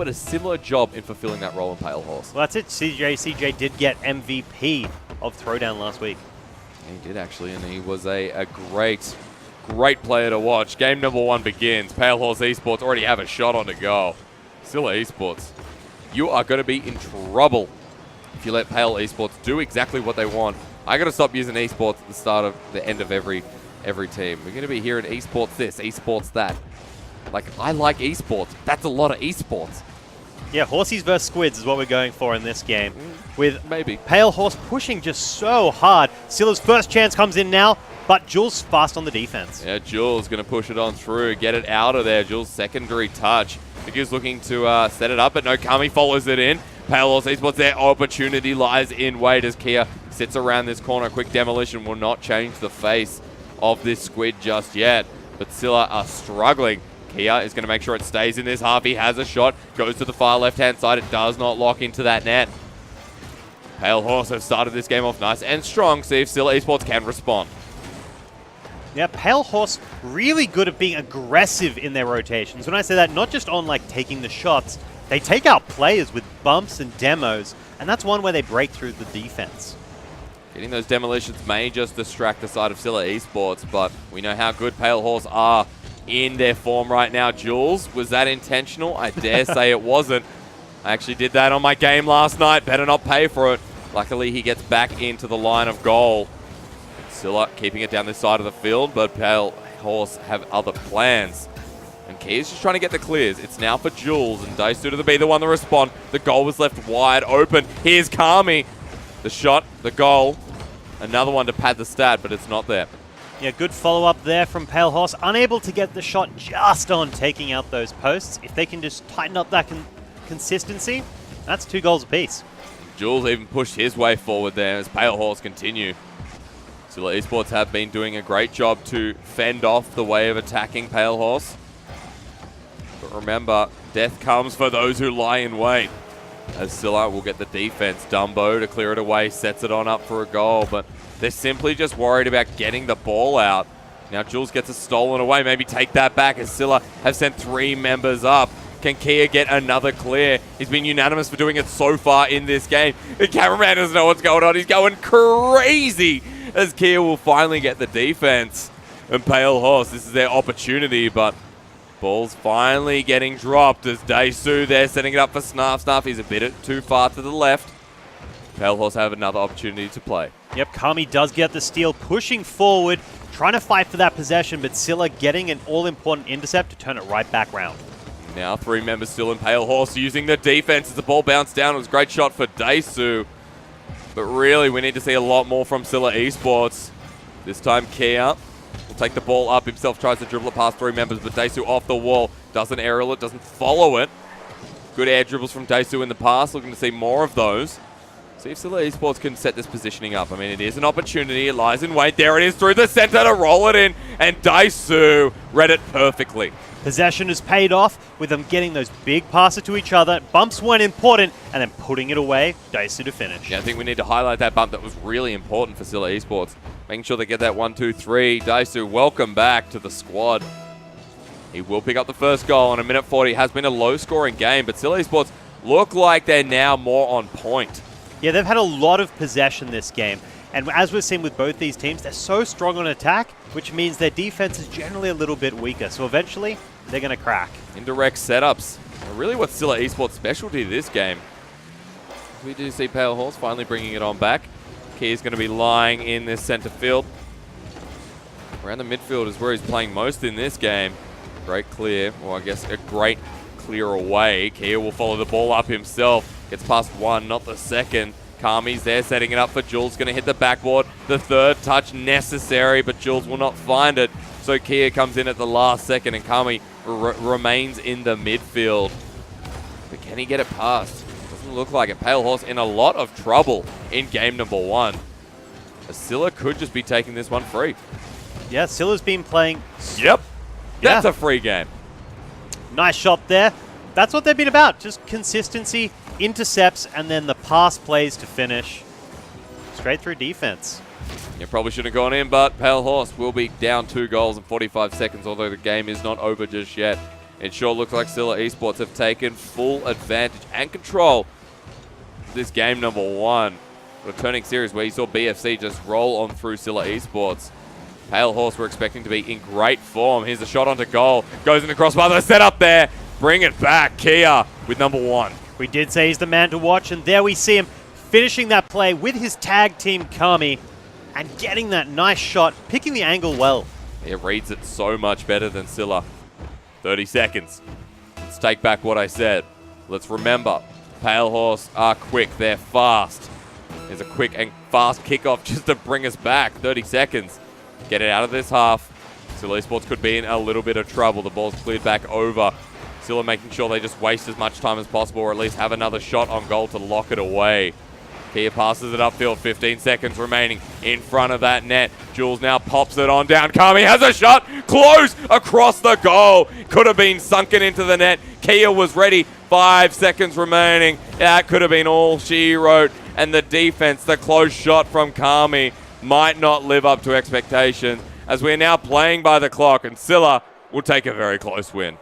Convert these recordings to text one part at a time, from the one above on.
but a similar job in fulfilling that role in Pale Horse. Well, that's it. CJ did get MVP of Throwdown last week. He did actually, and he was a great player to watch. Game number 1 begins. Pale Horse Esports already have a shot on to go. Scylla Esports, you are going to be in trouble if you let Pale Esports do exactly what they want. I got to stop using esports at the start of the end of every team. We're going to be hearing esports this, esports that. Like, I like esports. That's a lot of esports. Yeah, Horsies versus Squids is what we're going for in this game. With maybe Pale Horse pushing just so hard. Scylla's first chance comes in now, but Jules fast on the defense. Yeah, Jules going to push it on through, get it out of there. Jules' secondary touch. He's looking to set it up, but no, Kami follows it in. Pale Horse Esports, their opportunity lies in wait as Kia sits around this corner. Quick demolition will not change the face of this squid just yet, but Scylla are struggling. Kia is going to make sure it stays in this half. He has a shot, goes to the far left-hand side. It does not lock into that net. Pale Horse have started this game off nice and strong. See if Scylla Esports can respond. Yeah, Pale Horse really good at being aggressive in their rotations. When I say that, not just on like taking the shots, they take out players with bumps and demos, and that's one where they break through the defense. Getting those demolitions may just distract the side of Scylla Esports, but we know how good Pale Horse are in their form right now. Jules, was that intentional? I dare say it wasn't. I actually did that on my game last night. Better not pay for it. Luckily, he gets back into the line of goal. Scylla keeping it down this side of the field, but Pale Horse have other plans. And Key's just trying to get the clears. It's now for Jules, and Daisu to be the one to respond. The goal was left wide open. Here's Kami. The shot, the goal. Another one to pad the stat, but it's not there. Yeah, good follow-up there from Pale Horse. Unable to get the shot just on taking out those posts. If they can just tighten up that consistency, that's 2 goals apiece. Jules even pushed his way forward there as Pale Horse continue. Scylla Esports have been doing a great job to fend off the way of attacking Pale Horse. But remember, death comes for those who lie in wait. As Scylla will get the defense. Dumbo to clear it away, sets it on up for a goal, but they're simply just worried about getting the ball out. Now Jules gets it stolen away, maybe take that back as Scylla have sent 3 members up. Can Kia get another clear? He's been unanimous for doing it so far in this game. The cameraman doesn't know what's going on. He's going crazy as Kia will finally get the defense. And Pale Horse, this is their opportunity, but ball's finally getting dropped as Daisu there setting it up for Snarf. Snarf is a bit too far to the left. Pale Horse have another opportunity to play. Yep, Kami does get the steal, pushing forward, trying to fight for that possession, but Scylla getting an all-important intercept to turn it right back round. Now 3 members still in Pale Horse using the defense as the ball bounced down. It was a great shot for Daisu. But really, we need to see a lot more from Scylla Esports. This time, Kia will take the ball up himself, tries to dribble it past 3 members, but Daisu off the wall. Doesn't aerial it, doesn't follow it. Good air dribbles from Daisu in the past. Looking to see more of those. See if Scylla Esports can set this positioning up. I mean, it is an opportunity. It lies in wait. There it is through the center to roll it in. And Daisu read it perfectly. Possession has paid off with them getting those big passes to each other. Bumps weren't important, and then putting it away. Daisu to finish. Yeah, I think we need to highlight that bump. That was really important for Scylla Esports. Making sure they get that 1-2-3. Daisu, welcome back to the squad. He will pick up the first goal on a minute 40. It has been a low-scoring game, but Scylla Esports look like they're now more on point. Yeah, they've had a lot of possession this game. And as we've seen with both these teams, they're so strong on attack, which means their defense is generally a little bit weaker. So eventually, they're going to crack. Indirect setups are really what Scylla Esports' specialty this game. We do see Pale Horse finally bringing it on back. Key is going to be lying in this center field. Around the midfield is where he's playing most in this game. Great clear, or I guess a great clear away. Kia will follow the ball up himself. Gets past 1, not the second. Kami's there setting it up for Jules. Going to hit the backboard. The 3rd touch necessary, but Jules will not find it. So Kia comes in at the last second, and Kami remains in the midfield. But can he get it past? Doesn't look like it. Pale Horse in a lot of trouble in game number 1. Scylla could just be taking this one free. Yeah, Scylla's been playing. Yep. That's a free game. Nice shot there. That's what they've been about. Just consistency, intercepts, and then the pass plays to finish. Straight through defense. Yeah, probably should have gone in, but Pale Horse will be down 2 goals in 45 seconds, although the game is not over just yet. It sure looks like Scylla Esports have taken full advantage and control of this game number 1. Returning series where you saw BFC just roll on through Scylla Esports. Pale Horse were expecting to be in great form. Here's a shot onto goal. Goes in the crossbar. The set up there. Bring it back. Kia with number 1. We did say he's the man to watch, and there we see him finishing that play with his tag team Kami and getting that nice shot, picking the angle well. It reads it so much better than Scylla. 30 seconds. Let's take back what I said. Let's remember, Pale Horse are quick. They're fast. There's a quick and fast kickoff just to bring us back. 30 seconds. Get it out of this half. Scylla Esports could be in a little bit of trouble. The ball's cleared back over. Scylla making sure they just waste as much time as possible, or at least have another shot on goal to lock it away. Kia passes it upfield, 15 seconds remaining in front of that net. Jules now pops it on down. Kami has a shot, close across the goal. Could have been sunken into the net. Kia was ready, 5 seconds remaining. That could have been all she wrote. And the defense, the close shot from Kami, might not live up to expectations, as we're now playing by the clock, and Scylla will take a very close win.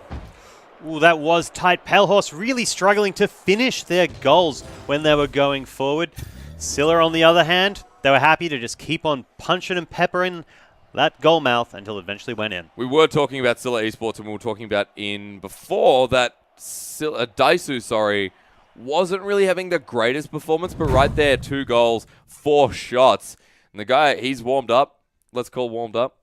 Ooh, that was tight. Pale Horse really struggling to finish their goals when they were going forward. Scylla, on the other hand, they were happy to just keep on punching and peppering that goal mouth until it eventually went in. We were talking about Scylla Esports, and we were talking about before that Daisu, wasn't really having the greatest performance, but right there, 2 goals, 4 shots. And the guy, he's warmed up. Let's call warmed up.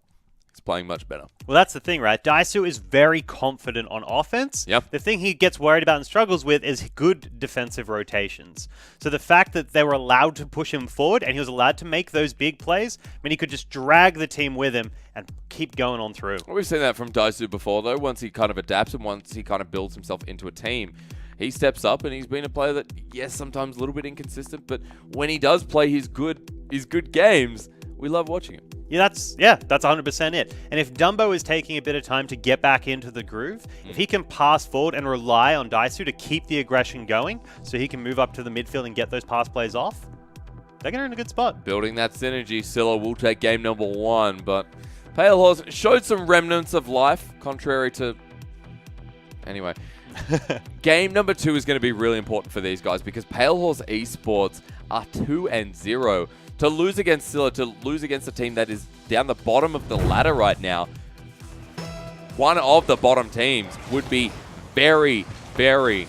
He's playing much better. Well, that's the thing, right? Daisu is very confident on offense. Yep. The thing he gets worried about and struggles with is good defensive rotations. So the fact that they were allowed to push him forward and he was allowed to make those big plays, I mean, he could just drag the team with him and keep going on through. Well, we've seen that from Daisu before, though. Once he kind of adapts and once he kind of builds himself into a team, he steps up, and he's been a player that, yes, sometimes a little bit inconsistent, but when he does play his good games, we love watching him. Yeah, that's 100% it. And if Dumbo is taking a bit of time to get back into the groove, if he can pass forward and rely on Daisu to keep the aggression going, so he can move up to the midfield and get those pass plays off, they're going to in a good spot. Building that synergy, Scylla will take game number 1, but Pale Horse showed some remnants of life, contrary to... Anyway, game number 2 is going to be really important for these guys, because Pale Horse Esports are 2-0. To lose against Scylla, to lose against a team that is down the bottom of the ladder right now, one of the bottom teams, would be very, very,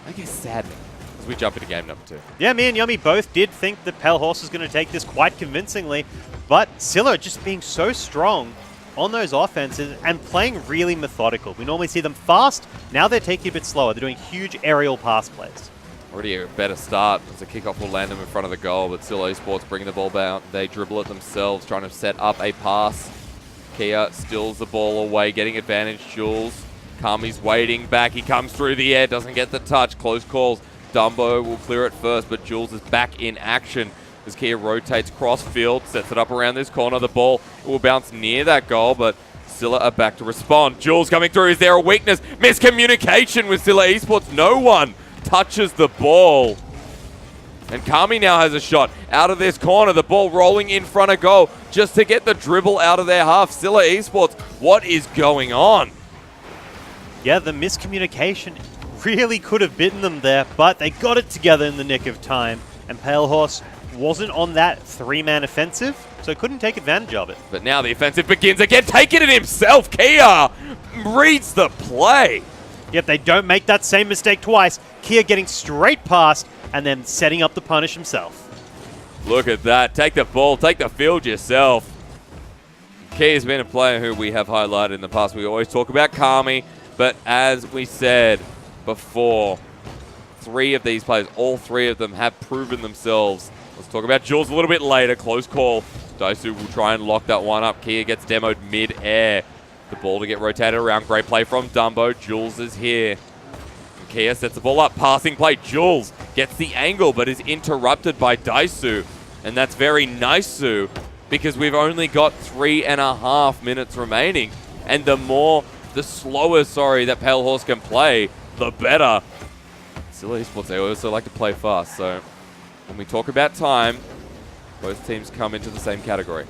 I guess, saddening as we jump into game number 2. Yeah, me and Yummy both did think that Pale Horse was going to take this quite convincingly, but Scylla just being so strong on those offenses and playing really methodical. We normally see them fast. Now they're taking a bit slower. They're doing huge aerial pass plays. Already a better start as the kickoff will land them in front of the goal, but Scylla Esports bringing the ball down. They dribble it themselves, trying to set up a pass. Kia steals the ball away, getting advantage. Jules, Kami's waiting back. He comes through the air, doesn't get the touch. Close calls. Dumbo will clear it first, but Jules is back in action as Kia rotates cross field, sets it up around this corner. The ball will bounce near that goal, but Scylla are back to respond. Jules coming through. Is there a weakness? Miscommunication with Scylla Esports. No one touches the ball. And Kami now has a shot out of this corner. The ball rolling in front of goal just to get the dribble out of their half. Scylla Esports, what is going on? Yeah, the miscommunication really could have bitten them there, but they got it together in the nick of time. And Pale Horse wasn't on that 3-man offensive, so couldn't take advantage of it. But now the offensive begins again, taking it himself. Kia reads the play. Yep, they don't make that same mistake twice. Kia getting straight past and then setting up the punish himself. Look at that. Take the ball. Take the field yourself. Kia's been a player who we have highlighted in the past. We always talk about Kami, but as we said before, 3 of these players, all 3 of them have proven themselves. Let's talk about Jules a little bit later. Close call. Daisu will try and lock that one up. Kia gets demoed mid-air. The ball to get rotated around. Great play from Dumbo. Jules is here. And Kia sets the ball up. Passing play. Jules gets the angle, but is interrupted by Daisu. And that's very nice, Sue, because we've only got 3.5 minutes remaining. And the slower, that Pale Horse can play, the better. Scylla Esports, they also like to play fast. So when we talk about time, both teams come into the same category.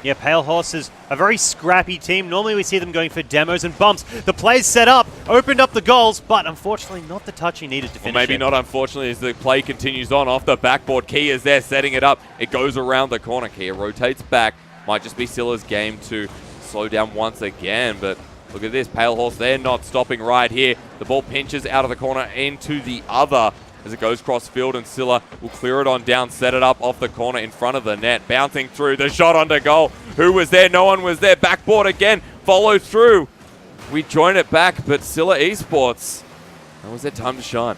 Yeah, Pale Horse is a very scrappy team. Normally we see them going for demos and bumps. The play's set up. opened up the goals, but unfortunately not the touch he needed to finish Or maybe it. not, unfortunately, as the play continues on off the backboard. Kia's there setting it up. It goes around the corner. Kia rotates back. Might just be Scylla's game to slow down once again, but look at this. Pale Horse, they're not stopping right here. The ball pinches out of the corner into the other as it goes cross field, and Scylla will clear it on down, set it up off the corner in front of the net. Bouncing through, the shot onto goal. Who was there? No one was there. Backboard again. Follow through. We join it back, but Scylla Esports, that was their time to shine.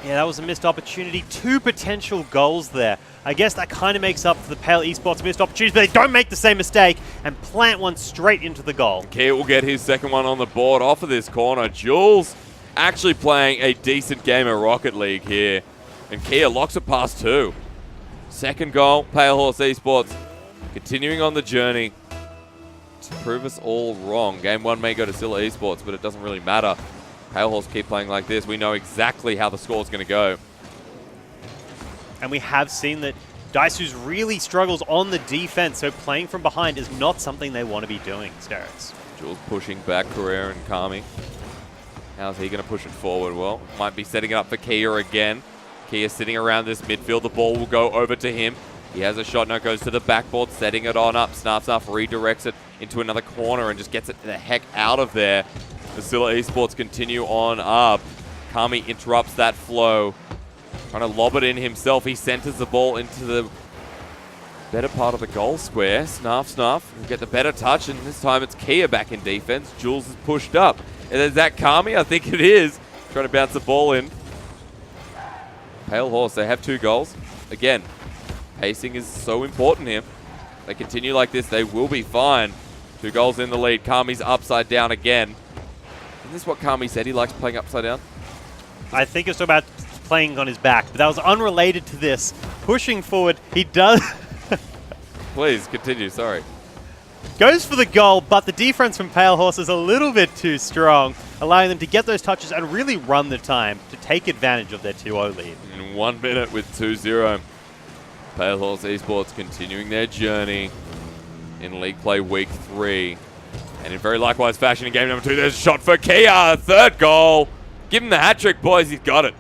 Yeah, that was a missed opportunity. 2 potential goals there. I guess that kind of makes up for the Pale Esports missed opportunities, but they don't make the same mistake and plant one straight into the goal. Kia will get his second one on the board off of this corner. Jules actually playing a decent game of Rocket League here. And Kia locks it past 2. Second goal, Pale Horse Esports continuing on the journey to prove us all wrong. Game 1 may go to Scylla Esports, but it doesn't really matter. Pale Horse keep playing like this. We know exactly how the score's going to go. And we have seen that Daisu's really struggles on the defense, so playing from behind is not something they want to be doing, Steris. Jules pushing back Carrera and Kami. How's he going to push it forward? Well, might be setting it up for Kia again. Kia sitting around this midfield. The ball will go over to him. He has a shot, now goes to the backboard, setting it on up. Snarf redirects it into another corner and just gets it the heck out of there. The Scylla Esports continue on up. Kami interrupts that flow. Trying to lob it in himself. He centers the ball into the better part of the goal square. Snarf will get the better touch, and this time it's Kia back in defense. Jules is pushed up. And is that Kami? I think it is. Trying to bounce the ball in. Pale Horse, they have 2 goals. Again, pacing is so important here. They continue like this, they will be fine. 2 goals in the lead. Kami's upside down again. Isn't this what Kami said? He likes playing upside down? I think it's about playing on his back, but that was unrelated to this. Pushing forward, he does... Please, continue, sorry. Goes for the goal, but the defense from Pale Horse is a little bit too strong, allowing them to get those touches and really run the time to take advantage of their 2-0 lead. In 1 minute with 2-0. Pale Horse Esports continuing their journey in League Play Week 3. And in very likewise fashion in game number 2, there's a shot for Kia, 3rd goal. Give him the hat-trick, boys, he's got it.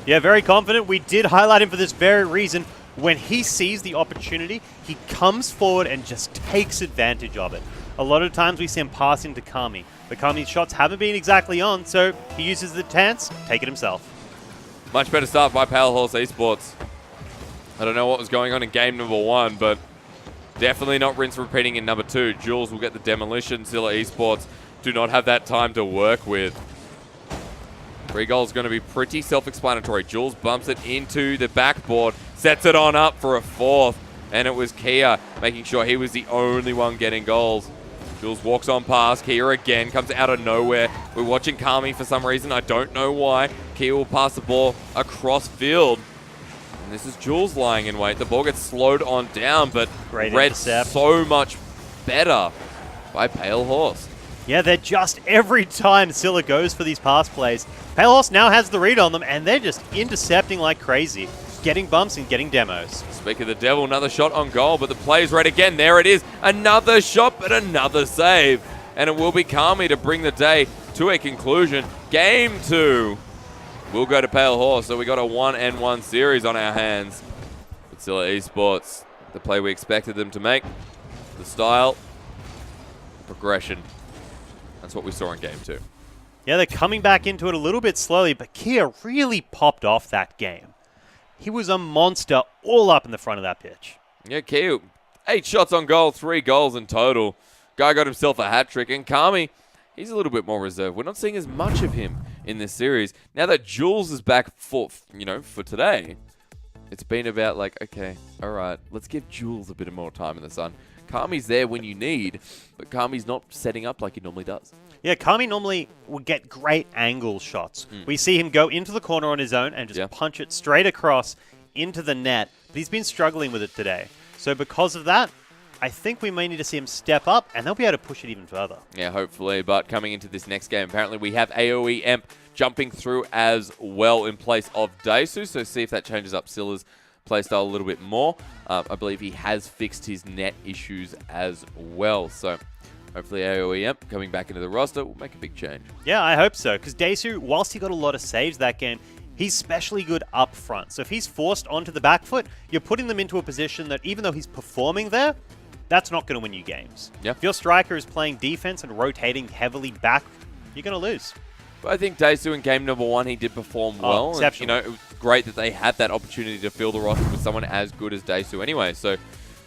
Yeah, very confident. We did highlight him for this very reason. When he sees the opportunity, he comes forward and just takes advantage of it. A lot of times we see him passing to Kami, but Kami's shots haven't been exactly on, so he uses the chance, take it himself. Much better start by Pale Horse Esports. I don't know what was going on in game number 1, but definitely not rinse repeating in number 2. Jules will get the demolition. Scylla Esports do not have that time to work with. 3 goals going to be pretty self-explanatory. Jules bumps it into the backboard, sets it on up for a 4th, and it was Kia making sure he was the only one getting goals. Jules walks on past. Kia again comes out of nowhere. We're watching Kami for some reason. I don't know why. Kia will pass the ball across field. And this is Jules lying in wait. The ball gets slowed on down, but Great read intercept. so much better by Pale Horse. Yeah, they're just every time Scylla goes for these pass plays, Pale Horse now has the read on them, and they're just intercepting like crazy, getting bumps and getting demos. Speak of the devil, another shot on goal, but the play's right again. There it is. Another shot, but another save. And it will be Kami to bring the day to a conclusion. Game 2 will go to Pale Horse, so we got a 1-1 series on our hands. But Scylla Esports, the play we expected them to make, the style, the progression. That's what we saw in game 2. Yeah, they're coming back into it a little bit slowly, but Kia really popped off that game. He was a monster all up in the front of that pitch. Yeah, Kia, 8 shots on goal, 3 goals in total. Guy got himself a hat-trick, and Kami, he's a little bit more reserved. We're not seeing as much of him in this series. Now that Jules is back for today, it's been about like, okay, all right, let's give Jules a bit more time in the sun. Kami's there when you need, but Kami's not setting up like he normally does. Yeah, Kami normally will get great angle shots. We see him go into the corner on his own and just punch it straight across into the net, but he's been struggling with it today. So because of that, I think we may need to see him step up, and they'll be able to push it even further. Yeah, hopefully, but coming into this next game, apparently we have AoE Emp jumping through as well in place of Daisu, so see if that changes up Scylla's playstyle a little bit more. I believe he has fixed his net issues as well, so Hopefully AOEM coming back into the roster will make a big change. Yeah, I hope so, because Daesu, whilst he got a lot of saves that game, he's especially good up front. So if he's forced onto the back foot, you're putting them into a position that even though he's performing there, that's not going to win you games. Yeah. If your striker is playing defense and rotating heavily back, you're going to lose. But I think Daesu in game number 1, he did perform well. Exceptional. And, it was great that they had that opportunity to fill the roster with someone as good as Daesu anyway. So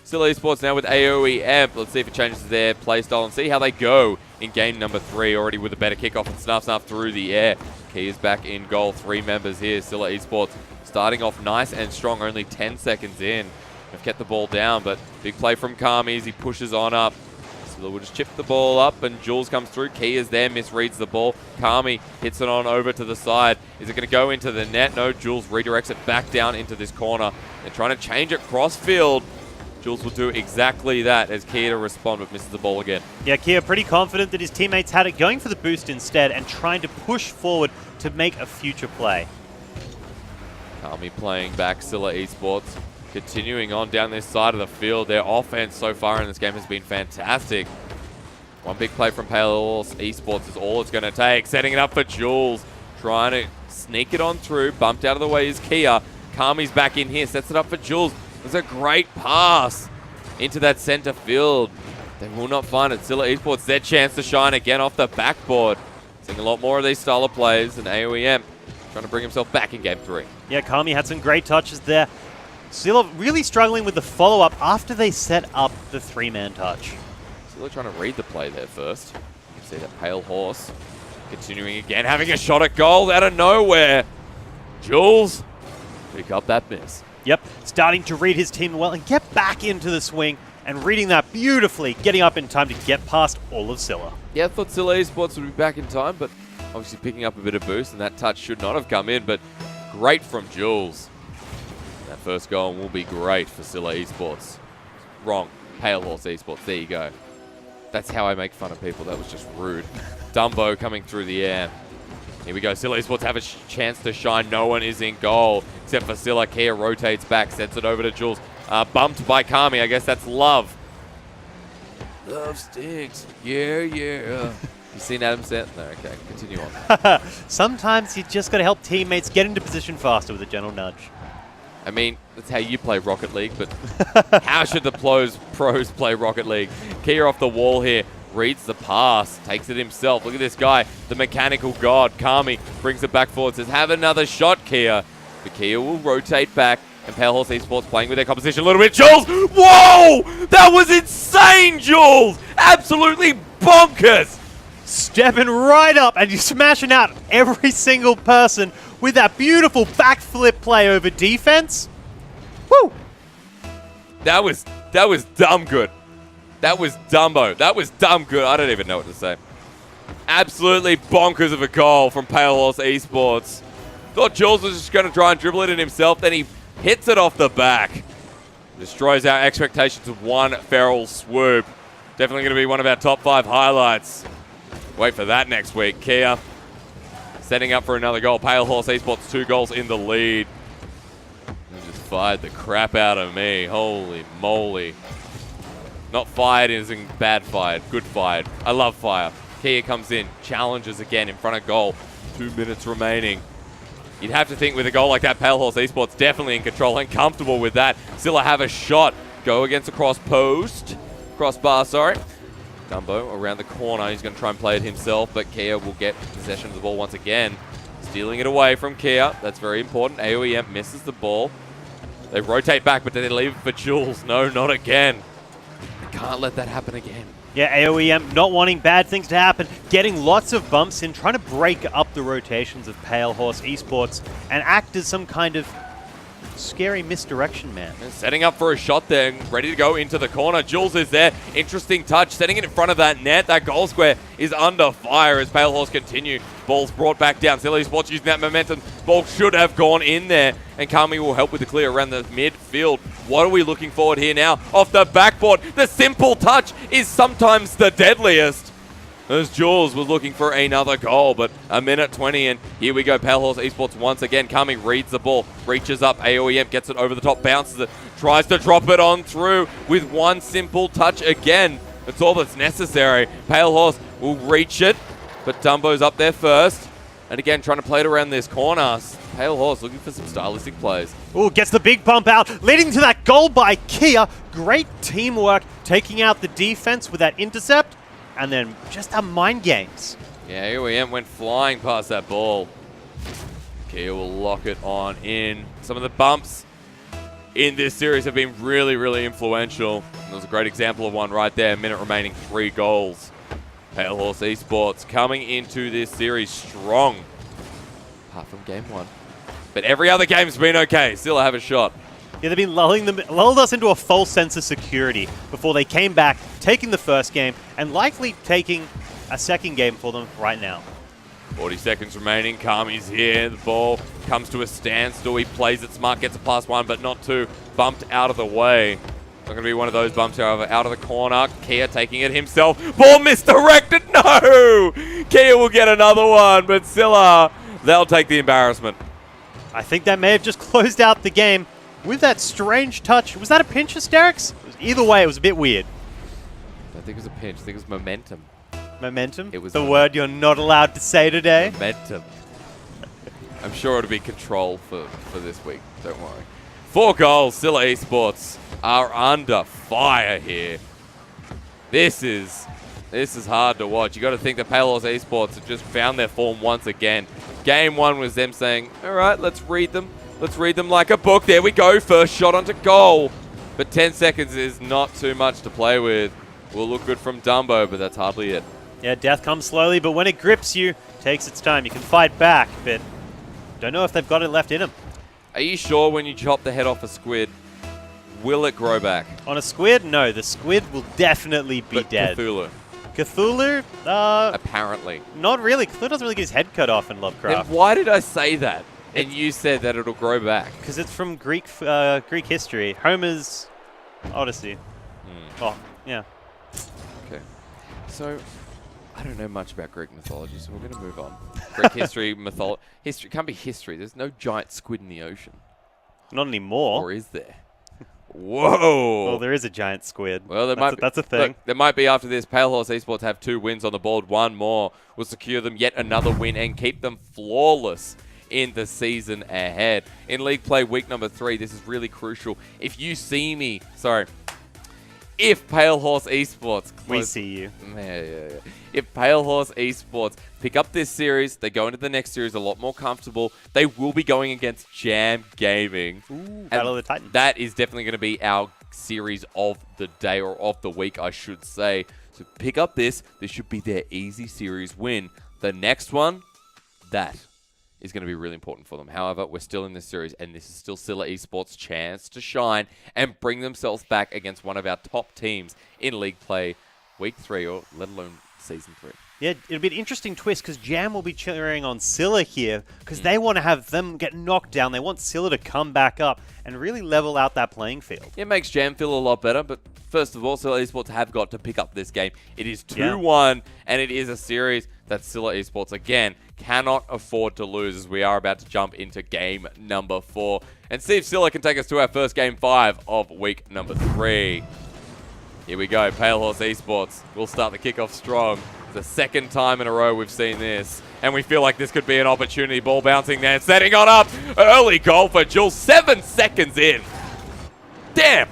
Scylla Esports now with AOEM. Let's see if it changes their playstyle and see how they go in game number 3. Already with a better kickoff and snuff through the air. Key is back in goal. 3 members here. Scylla Esports starting off nice and strong. Only 10 seconds in. They've kept the ball down, but big play from Kami as he pushes on up. Scylla will just chip the ball up, and Jules comes through. Key is there, misreads the ball. Kami hits it on over to the side. Is it going to go into the net? No, Jules redirects it back down into this corner. They're trying to change it cross-field. Jules will do exactly that as Kia to respond, but misses the ball again. Yeah, Kia pretty confident that his teammates had it, going for the boost instead and trying to push forward to make a future play. Kami playing back Scylla Esports. Continuing on down this side of the field. Their offense so far in this game has been fantastic. One big play from Pale Horse Esports is all it's going to take. Setting it up for Jules. Trying to sneak it on through. Bumped out of the way is Kia. Kami's back in here. Sets it up for Jules. There's a great pass into that center field. They will not find it. Scylla Esports, their chance to shine again off the backboard. Seeing a lot more of these style of plays, and AOEM trying to bring himself back in game 3. Yeah, Kami had some great touches there. Scylla really struggling with the follow-up after they set up the 3-man touch. Scylla trying to read the play there first. You can see that Pale Horse continuing again, having a shot at goal out of nowhere. Jules, pick up that miss. Yep, starting to read his team well and get back into the swing and reading that beautifully, getting up in time to get past all of Scylla. Yeah, I thought Scylla Esports would be back in time, but obviously picking up a bit of boost, and that touch should not have come in, but great from Jules. That first goal will be great for Scylla Esports. Wrong. Pale Horse Esports. There you go. That's how I make fun of people. That was just rude. Dumbo coming through the air. Here we go. Scylla Esports have a chance to shine. No one is in goal except for Scylla. Kia rotates back, sends it over to Jules. Bumped by Kami. I guess that's love. Love stinks. Yeah, yeah. You seen Adam set? No, okay. Continue on. Sometimes you just got to help teammates get into position faster with a gentle nudge. I mean, that's how you play Rocket League, but how should the pros play Rocket League? Kia off the wall here. Reads the pass, takes it himself. Look at this guy, the mechanical god. Kami brings it back forward, says, have another shot, Kia. But Kia will rotate back, and Pale Horse Esports playing with their composition a little bit. Jules! Whoa! That was insane, Jules! Absolutely bonkers! Stepping right up, and you're smashing out every single person with that beautiful backflip play over defense. Woo! That was dumb good. That was Dumbo. That was dumb good. I don't even know what to say. Absolutely bonkers of a goal from Pale Horse Esports. Thought Jules was just going to try and dribble it in himself. Then he hits it off the back. Destroys our expectations of one feral swoop. Definitely going to be one of our top 5 highlights. Wait for that next week. Kia setting up for another goal. Pale Horse Esports 2 goals in the lead. He just fired the crap out of me. Holy moly. Not fired as in bad fired. Good fired. I love fire. Kia comes in. Challenges again in front of goal. 2 minutes remaining. You'd have to think with a goal like that, Pale Horse Esports definitely in control and comfortable with that. Scylla have a shot. Go against a cross post. Crossbar, sorry. Dumbo around the corner. He's going to try and play it himself, but Kia will get possession of the ball once again. Stealing it away from Kia. That's very important. AOEM misses the ball. They rotate back, but they leave it for Jules. No, not again. Can't let that happen again. Yeah, AOEM not wanting bad things to happen, getting lots of bumps in, trying to break up the rotations of Pale Horse Esports and act as some kind of scary misdirection man. And setting up for a shot there, ready to go into the corner. Jules is there. Interesting touch, setting it in front of that net. That goal square is under fire as Pale Horse continue. Ball's brought back down. Scylla Esports using that momentum. Ball should have gone in there, and Kami will help with the clear around the midfield. What are we looking forward here now? Off the backboard, the simple touch is sometimes the deadliest. As Jules was looking for another goal, but a minute 20, and here we go. Pale Horse Esports once again. Kami reads the ball, reaches up. AOEM gets it over the top, bounces it, tries to drop it on through with one simple touch again. That's all that's necessary. Pale Horse will reach it, but Dumbo's up there first. And again, trying to play it around this corner. Pale Horse looking for some stylistic plays. Ooh, gets the big bump out, leading to that goal by Kia. Great teamwork, taking out the defense with that intercept, and then just a mind games. Yeah, AOEM went flying past that ball. Kia will lock it on in. Some of the bumps in this series have been really, really influential. There was a great example of one right there. A minute remaining, 3 goals. Pale Horse Esports coming into this series strong. Apart from game 1. But every other game's been okay. Still have a shot. Yeah, they've been lulled us into a false sense of security before they came back, taking the first game, and likely taking a second game for them right now. 40 seconds remaining. Kami's here. The ball comes to a standstill. He plays it smart, gets a +1, but not too bumped out of the way. Not going to be one of those bumps, however. Out of the corner. Kia taking it himself. Ball misdirected. No! Kia will get another one, but Scylla, they'll take the embarrassment. I think that may have just closed out the game with that strange touch. Was that a pinch, Hysterics? Either way, it was a bit weird. I don't think it was a pinch. I think it was momentum. Momentum? It was the word you're not allowed to say today. Momentum. I'm sure it'll be control for this week. Don't worry. 4 goals. Scylla Esports are under fire here. This is hard to watch. You got to think that Pale Horse Esports have just found their form once again. Game 1 was them saying, all right, let's read them. Let's read them like a book. There we go. First shot onto goal. But 10 seconds is not too much to play with. Will look good from Dumbo, but that's hardly it. Yeah, death comes slowly, but when it grips you, it takes its time. You can fight back, but don't know if they've got it left in them. Are you sure when you chop the head off a squid, will it grow back? On a squid? No, the squid will definitely be dead. Cthulhu? Cthulhu? Apparently. Not really. Cthulhu doesn't really get his head cut off in Lovecraft. Then why did I say that? And you said that it'll grow back. Because it's from Greek history. Homer's Odyssey. Oh, yeah. Okay. So, I don't know much about Greek mythology, so we're going to move on. Greek history, history can't be history. There's no giant squid in the ocean. Not anymore. Or is there? Whoa! Well, there is a giant squid. Well, that's a thing. Look, there might be after this. Pale Horse Esports have 2 wins on the board. 1 more will secure them yet another win and keep them flawless in the season ahead. In League Play week number 3, this is really crucial. If Pale Horse Esports... We see you. Yeah. If Pale Horse Esports pick up this series, they go into the next series a lot more comfortable. They will be going against Jam Gaming. Ooh, Battle of the Titans. That is definitely going to be our series of the day, or of the week, I should say. So pick up this. This should be their easy series win. The next one, that is going to be really important for them. However, we're still in this series, and this is still Scylla Esports' chance to shine and bring themselves back against one of our top teams in League Play Week 3, or let alone Season 3. Yeah, it'll be an interesting twist because Jam will be cheering on Scylla here because they want to have them get knocked down. They want Scylla to come back up and really level out that playing field. It makes Jam feel a lot better, but first of all, Scylla Esports have got to pick up this game. It is 2-1, and it is a series that Scylla Esports, again, cannot afford to lose, as we are about to jump into game number 4 and see if Scylla can take us to our first game 5 of week number 3. Here we go. Pale Horse Esports will start the kickoff strong. The second time in a row we've seen this, and we feel like this could be an opportunity. Ball bouncing there, setting on up. Early goal for Jules, 7 seconds in. Damn.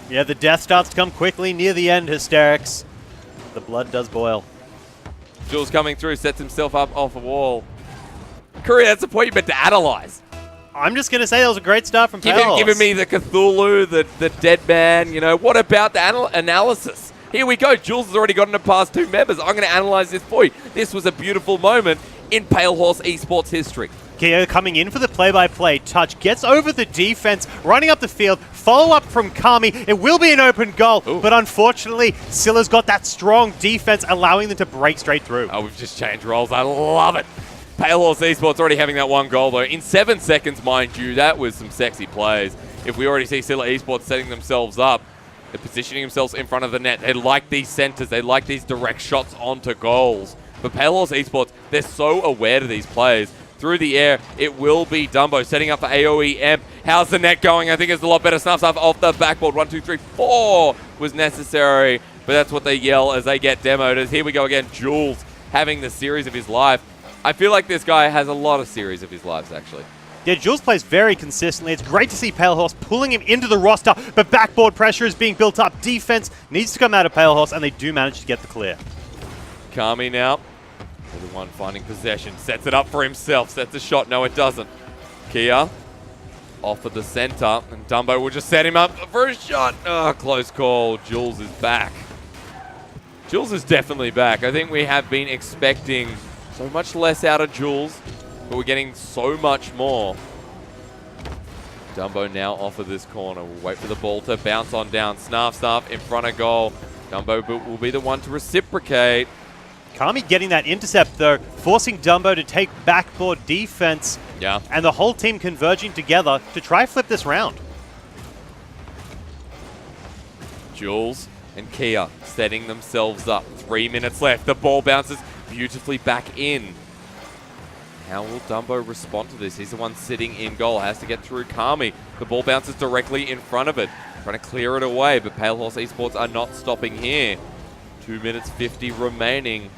Yeah, the death starts to come quickly near the end, Hysterics. The blood does boil. Jules coming through, sets himself up off a wall. Curry, that's the point you meant to analyze. I'm just going to say that was a great start from Pale Horse. Giving me the Cthulhu, the dead man, you know. What about the analysis? Here we go. Jules has already gotten it past 2 members. I'm going to analyze this for you. This was a beautiful moment in Pale Horse Esports history. Kia coming in for the play-by-play touch, gets over the defense, running up the field, follow-up from Kami. It will be an open goal, but unfortunately, Scylla's got that strong defense, allowing them to break straight through. Oh, we've just changed roles. I love it. Pale Horse Esports already having that 1 goal, though. In 7 seconds, mind you, that was some sexy plays. If we already see Scylla Esports setting themselves up, they're positioning themselves in front of the net. They like these centers. They like these direct shots onto goals. But Pale Horse Esports, they're so aware to these plays. Through the air, it will be Dumbo setting up for AOEM. How's the net going? I think it's a lot better. Snuffs up off the backboard. 1, 2, 3, 4 was necessary. but that's what they yell as they get demoed. As here we go again, Jules having the series of his life. I feel like this guy has a lot of series of his lives, actually. Yeah, Jules plays very consistently. It's great to see Pale Horse pulling him into the roster, but backboard pressure is being built up. Defense needs to come out of Pale Horse, and they do manage to get the clear. Kami now, the one finding possession, sets it up for himself, sets a shot. No, it doesn't. Kia off of the center, and Dumbo will just set him up for a shot. Oh, close call. Jules is back. Jules is definitely back. I think we have been expecting so much less out of Jules, but we're getting so much more. Dumbo now off of this corner. We'll wait for the ball to bounce on down. Snarf in front of goal. Dumbo will be the one to reciprocate. Kami getting that intercept, though, forcing Dumbo to take backboard defense. Yeah. And the whole team converging together to try flip this round. Jules and Kia setting themselves up. 3 minutes left. The ball bounces beautifully back in. How will Dumbo respond to this? He's the one sitting in goal. Has to get through Kami. The ball bounces directly in front of it. Trying to clear it away, but Pale Horse Esports are not stopping here. 2 minutes 50 remaining.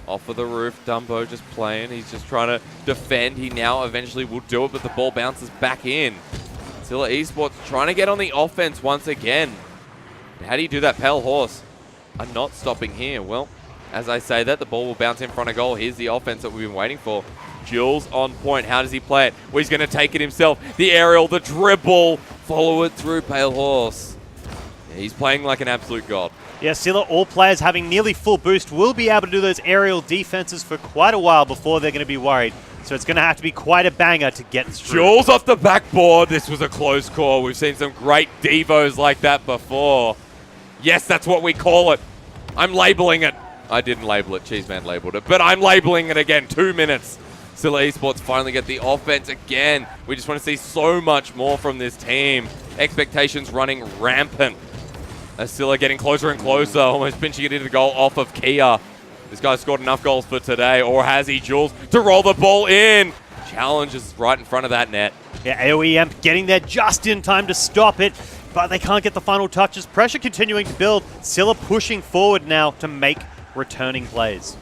Off of the roof, Dumbo just playing. He's just trying to defend. He now eventually will do it, but the ball bounces back in. Scylla Esports trying to get on the offense once again. How do you do that? Pale Horse are not stopping here. Well, as I say that, the ball will bounce in front of goal. Here's the offense that we've been waiting for. Jules on point. How does he play it? Well, he's going to take it himself. The aerial, the dribble. Follow it through, Pale Horse. He's playing like an absolute god. Yeah, Scylla, all players having nearly full boost, will be able to do those aerial defenses for quite a while before they're going to be worried. So it's going to have to be quite a banger to get through. Jules off the backboard. This was a close call. We've seen some great devos like that before. Yes, that's what we call it. I'm labeling it. I didn't label it. Cheeseman labeled it. But I'm labeling it again. 2 minutes. Scylla Esports finally get the offense again. We just want to see so much more from this team. Expectations running rampant. As Scylla getting closer and closer, almost pinching it into the goal off of Kia. This guy's scored enough goals for today, or has he, Jules, to roll the ball in? Challenge is right in front of that net. Yeah, AOE getting there just in time to stop it, but they can't get the final touches. Pressure continuing to build. Scylla pushing forward now to make returning plays.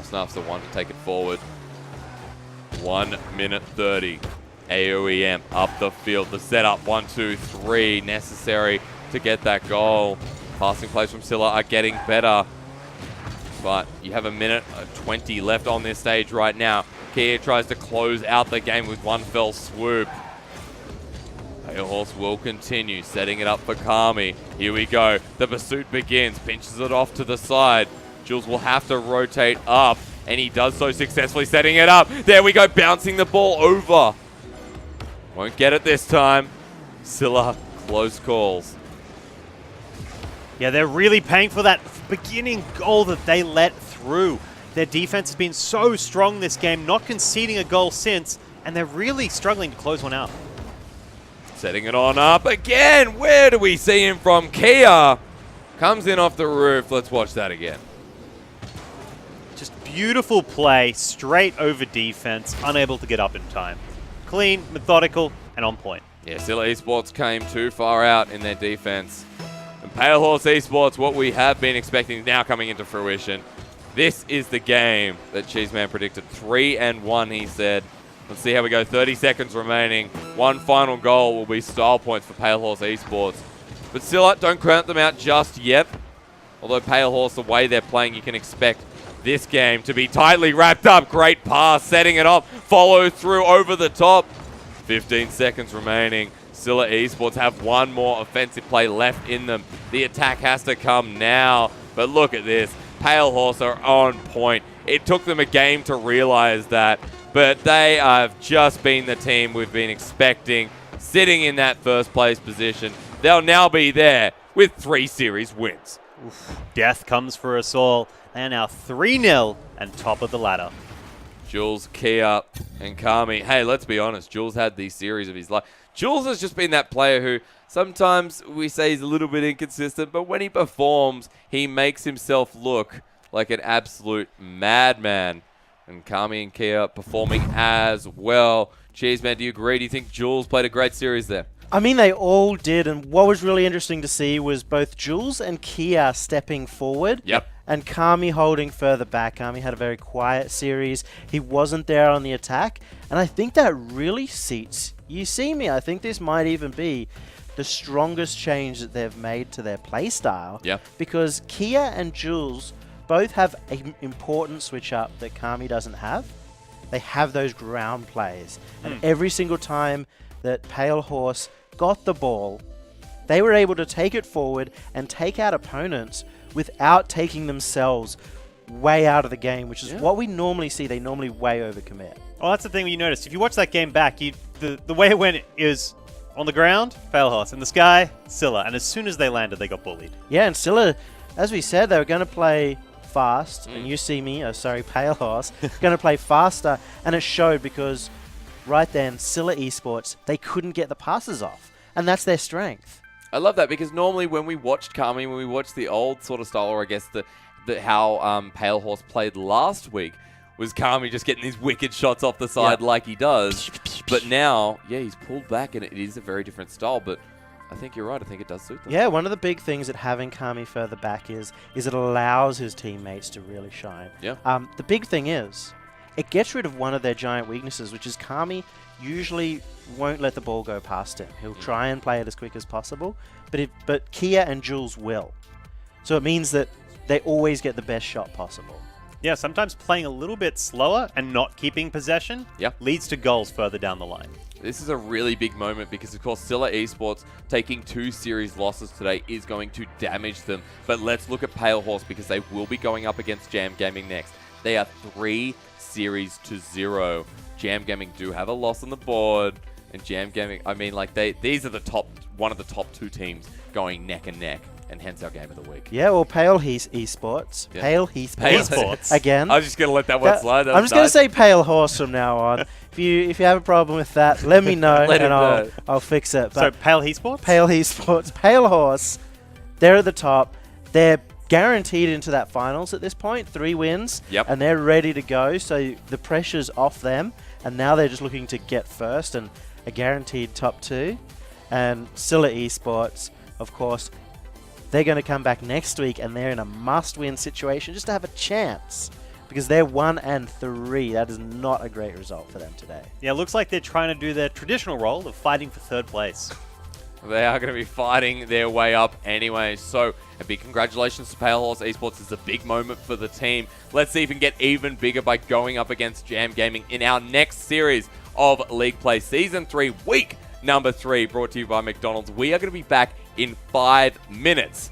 Snuff's the one to take it forward. 1 minute 30. AOE up the field. The setup, 1, 2, 3, necessary to get that goal. Passing plays from Scylla are getting better. But you have 1 minute 20 left on this stage right now. Kia tries to close out the game with one fell swoop. Pale Horse will continue, setting it up for Kami. Here we go. The pursuit begins. Pinches it off to the side. Jules will have to rotate up, and he does so successfully, setting it up. There we go, bouncing the ball over. Won't get it this time. Scylla, close calls. Yeah, they're really paying for that beginning goal that they let through. Their defense has been so strong this game, not conceding a goal since, and they're really struggling to close one out. Setting it on up again. Where do we see him from? Kia comes in off the roof. Let's watch that again. Just beautiful play, straight over defense, unable to get up in time. Clean, methodical, and on point. Yeah, Scylla Esports came too far out in their defense. And Pale Horse Esports, what we have been expecting is now coming into fruition. This is the game that Cheeseman predicted. 3-1, he said. Let's see how we go. 30 seconds remaining. One final goal will be style points for Pale Horse Esports. But Scylla, don't count them out just yet. Although Pale Horse, the way they're playing, you can expect this game to be tightly wrapped up. Great pass, setting it up. Follow through over the top. 15 seconds remaining. Scylla Esports have one more offensive play left in them. The attack has to come now. But look at this. Pale Horse are on point. It took them a game to realize that. But they have just been the team we've been expecting, sitting in that first place position. They'll now be there with 3 series wins. Oof. Death comes for us all. They are now 3-0 and top of the ladder. Jules, Kia, and Kami. Hey, let's be honest. Jules had the series of his life. Jules has just been that player who sometimes we say he's a little bit inconsistent, but when he performs, he makes himself look like an absolute madman. And Kami and Kia performing as well. Cheers, man. Do you agree? Do you think Jules played a great series there? I mean, they all did, and what was really interesting to see was both Jules and Kia stepping forward. Yep. And Kami holding further back. Kami had a very quiet series. He wasn't there on the attack, and I think that really suits You See Me. I think this might even be the strongest change that they've made to their playstyle. Yeah. Because Kia and Jules both have an important switch up that Kami doesn't have. They have those ground plays, and every single time that Pale Horse got the ball, they were able to take it forward and take out opponents without taking themselves way out of the game, which is what we normally see. They normally way overcommit. Well, that's the thing you notice. If you watch that game back, the way it went is on the ground, Pale Horse. In the sky, Scylla. And as soon as they landed, they got bullied. Yeah, and Scylla, as we said, they were going to play fast. And You See Me, Pale Horse, going to play faster. And it showed because right then, Scylla Esports, they couldn't get the passes off. And that's their strength. I love that because normally when we watched Kami, when we watched the old sort of style, or I guess how Pale Horse played last week, was Kami just getting these wicked shots off the side like he does. But now, he's pulled back and it is a very different style. But I think you're right. I think it does suit them. Yeah, one of the big things at having Kami further back is it allows his teammates to really shine. Yeah. The big thing is it gets rid of one of their giant weaknesses, which is Kami usually won't let the ball go past him. He'll try and play it as quick as possible, but Kia and Jules will. So it means that they always get the best shot possible. Yeah, sometimes playing a little bit slower and not keeping possession leads to goals further down the line. This is a really big moment because, of course, Scylla Esports taking 2 series losses today is going to damage them. But let's look at Pale Horse because they will be going up against Jam Gaming next. They are 3 series to 0. Jam Gaming do have a loss on the board, and Jam Gaming, I mean, like these are one of the top 2 teams going neck and neck, and hence our game of the week. Yeah, well, Pale Esports. Yeah. Pale Esports. Again. I was just going to let that one slide. I'm just going to say Pale Horse from now on. If you have a problem with that, let me know, and I'll fix it. But so Pale Esports? Pale Esports. Pale Horse. They're at the top. They're guaranteed into that finals at this point. 3 wins. Yep. And they're ready to go, so the pressure's off them. And now they're just looking to get first and a guaranteed top 2. And Scylla Esports, of course, they're going to come back next week and they're in a must-win situation just to have a chance. Because they're 1-3. That is not a great result for them today. Yeah, it looks like they're trying to do their traditional role of fighting for 3rd place. They are going to be fighting their way up anyway. So a big congratulations to Pale Horse Esports. It's a big moment for the team. Let's see if we can get even bigger by going up against Jam Gaming in our next series of League Play Season 3, week number 3, brought to you by McDonald's. We are going to be back in 5 minutes.